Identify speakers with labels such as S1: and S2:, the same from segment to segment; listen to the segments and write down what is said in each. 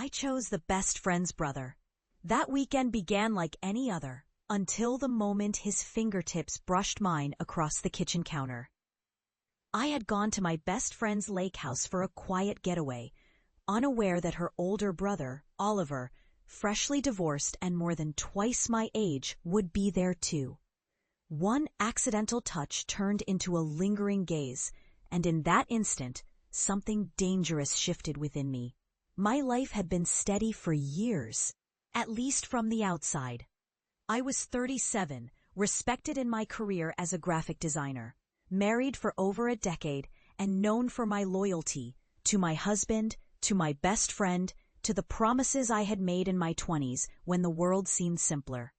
S1: chose the best friend's brother. That weekend began like any other, until the moment his fingertips brushed mine across the kitchen counter. I had gone to my best friend's lake house for a quiet getaway, unaware that her older brother, Oliver, freshly divorced and more than twice my age, would be there too. One accidental touch turned into a lingering gaze, and in that instant, something dangerous shifted within me. My life had been steady for years, at least from the outside. I was 37, respected in my career as a graphic designer, married for over a decade, and known for my loyalty to my husband, to my best friend, to the promises I had made in my 20s when the world seemed simpler.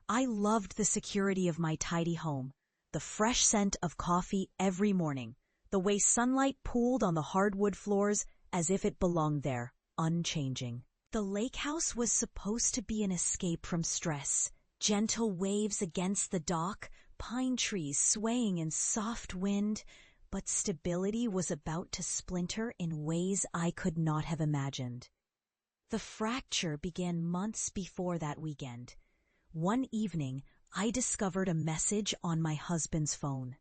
S1: I loved the security of my tidy home, the fresh scent of coffee every morning, the way sunlight pooled on the hardwood floors as if it belonged there, unchanging. The lake house was supposed to be an escape from stress. Gentle waves against the dock, pine trees swaying in soft wind, but stability was about to splinter in ways I could not have imagined. The fracture began months before that weekend. One evening, I discovered a message on my husband's phone,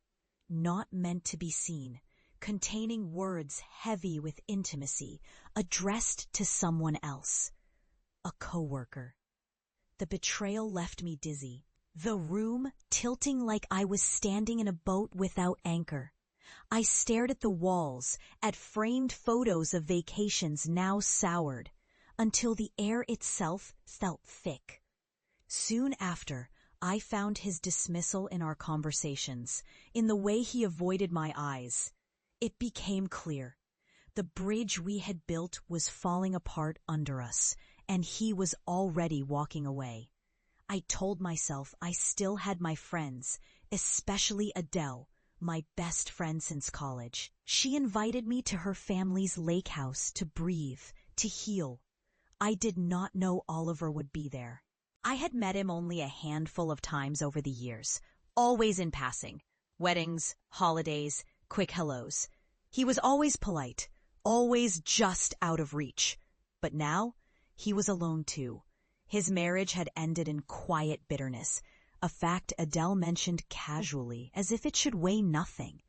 S1: not meant to be seen, containing words heavy with intimacy, addressed to someone else, a coworker. The betrayal left me dizzy, the room tilting like I was standing in a boat without anchor. I stared at the walls, at framed photos of vacations now soured, until the air itself felt thick. Soon after, I found his dismissal in our conversations, in the way he avoided my eyes. It became clear. The bridge we had built was falling apart under us, and he was already walking away. I told myself I still had my friends, especially Adele, my best friend since college. She invited me to her family's lake house to breathe, to heal. I did not know Oliver would be there. I had met him only a handful of times over the years, always in passing. Weddings, holidays, quick hellos. He was always polite, always just out of reach. But now, he was alone too. His marriage had ended in quiet bitterness, a fact Adele mentioned casually, as if it should weigh nothing.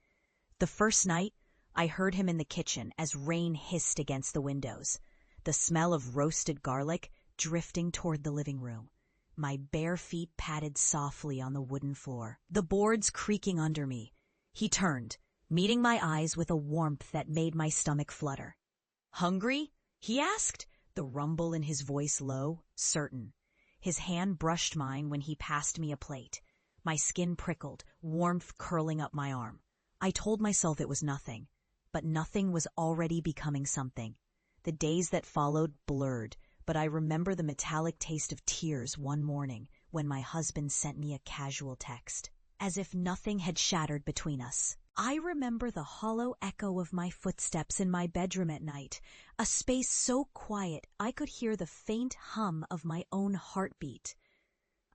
S1: The first night, I heard him in the kitchen as rain hissed against the windows, the smell of roasted garlic drifting toward the living room. My bare feet patted softly on the wooden floor, the boards creaking under me. He turned, meeting my eyes with a warmth that made my stomach flutter. "Hungry?" he asked, the rumble in his voice low, certain. His hand brushed mine when he passed me a plate. My skin prickled, warmth curling up my arm. I told myself it was nothing, but nothing was already becoming something. The days that followed blurred, but I remember the metallic taste of tears one morning when my husband sent me a casual text, as if nothing had shattered between us. I remember the hollow echo of my footsteps in my bedroom at night, a space so quiet I could hear the faint hum of my own heartbeat.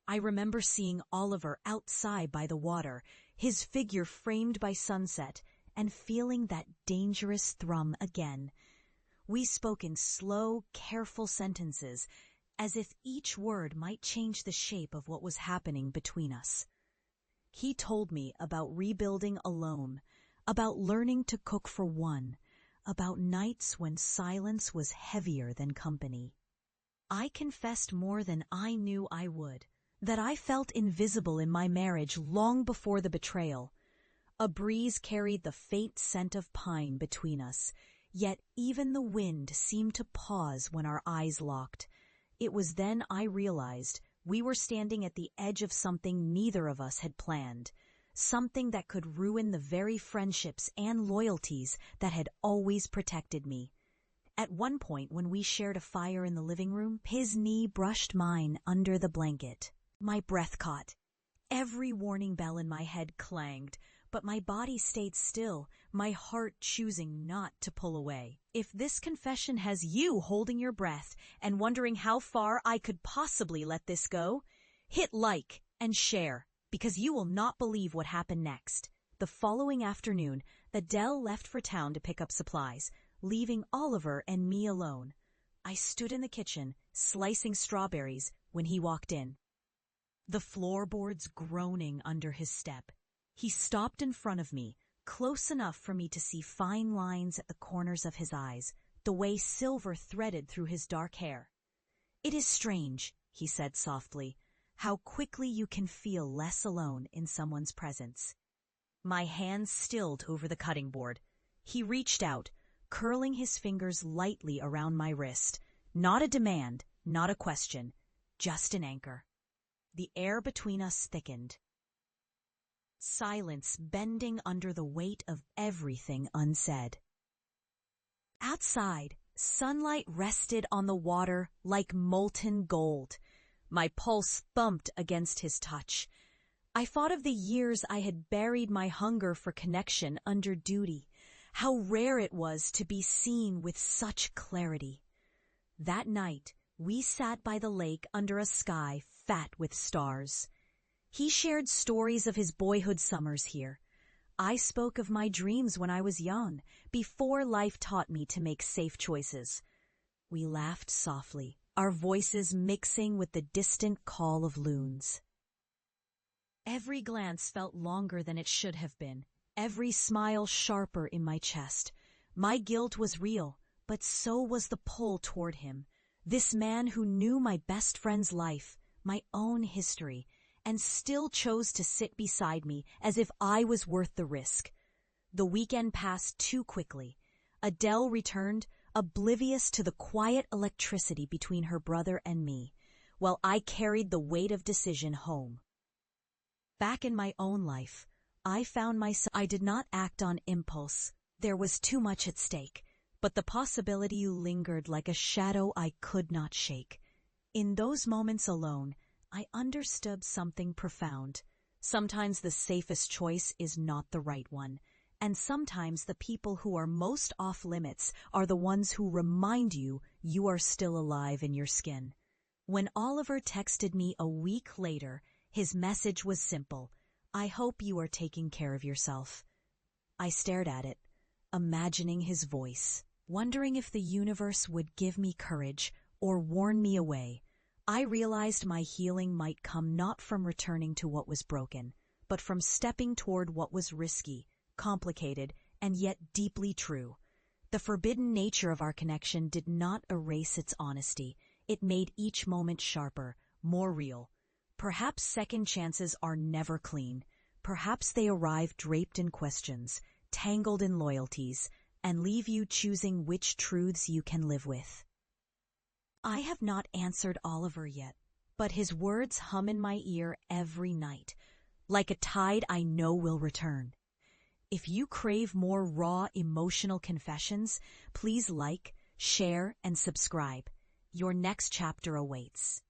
S1: I remember seeing Oliver outside by the water, his figure framed by sunset, and feeling that dangerous thrum again. We spoke in slow, careful sentences, as if each word might change the shape of what was happening between us. He told me about rebuilding alone, about learning to cook for one, about nights when silence was heavier than company. I confessed more than I knew I would, that I felt invisible in my marriage long before the betrayal. A breeze carried the faint scent of pine between us, yet even the wind seemed to pause when our eyes locked. It was then I realized we were standing at the edge of something neither of us had planned, something that could ruin the very friendships and loyalties that had always protected me. At one point, when we shared a fire in the living room, his knee brushed mine under the blanket. My breath caught. Every warning bell in my head clanged, but my body stayed still, my heart choosing not to pull away. If this confession has you holding your breath and wondering how far I could possibly let this go, hit like and share, because you will not believe what happened next. The following afternoon, Adele left for town to pick up supplies, leaving Oliver and me alone. I stood in the kitchen, slicing strawberries, when he walked in. The floorboards groaning under his step. He stopped in front of me, close enough for me to see fine lines at the corners of his eyes, the way silver threaded through his dark hair. "It is strange," he said softly, "how quickly you can feel less alone in someone's presence." My hands stilled over the cutting board. He reached out, curling his fingers lightly around my wrist. Not a demand, not a question, just an anchor. The air between us thickened. Silence bending under the weight of everything unsaid. Outside, sunlight rested on the water like molten gold. My pulse thumped against his touch. I thought of the years I had buried my hunger for connection under duty, how rare it was to be seen with such clarity. That night, we sat by the lake under a sky fat with stars. He shared stories of his boyhood summers here. I spoke of my dreams when I was young, before life taught me to make safe choices. We laughed softly, our voices mixing with the distant call of loons. Every glance felt longer than it should have been, every smile sharper in my chest. My guilt was real, but so was the pull toward him, this man who knew my best friend's life, my own history, and still chose to sit beside me as if I was worth the risk. The weekend passed too quickly. Adele returned, oblivious to the quiet electricity between her brother and me, while I carried the weight of decision home. Back in my own life, I found myself. I did not act on impulse. There was too much at stake, but the possibility lingered like a shadow I could not shake. In those moments alone, I understood something profound. Sometimes the safest choice is not the right one, and sometimes the people who are most off limits are the ones who remind you you are still alive in your skin. When Oliver texted me a week later, his message was simple: "I hope you are taking care of yourself." I stared at it, imagining his voice, wondering if the universe would give me courage or warn me away. I realized my healing might come not from returning to what was broken, but from stepping toward what was risky, complicated, and yet deeply true. The forbidden nature of our connection did not erase its honesty. It made each moment sharper, more real. Perhaps second chances are never clean. Perhaps they arrive draped in questions, tangled in loyalties, and leave you choosing which truths you can live with. I have not answered Oliver yet, but his words hum in my ear every night, like a tide I know will return. If you crave more raw emotional confessions, please like, share, and subscribe. Your next chapter awaits.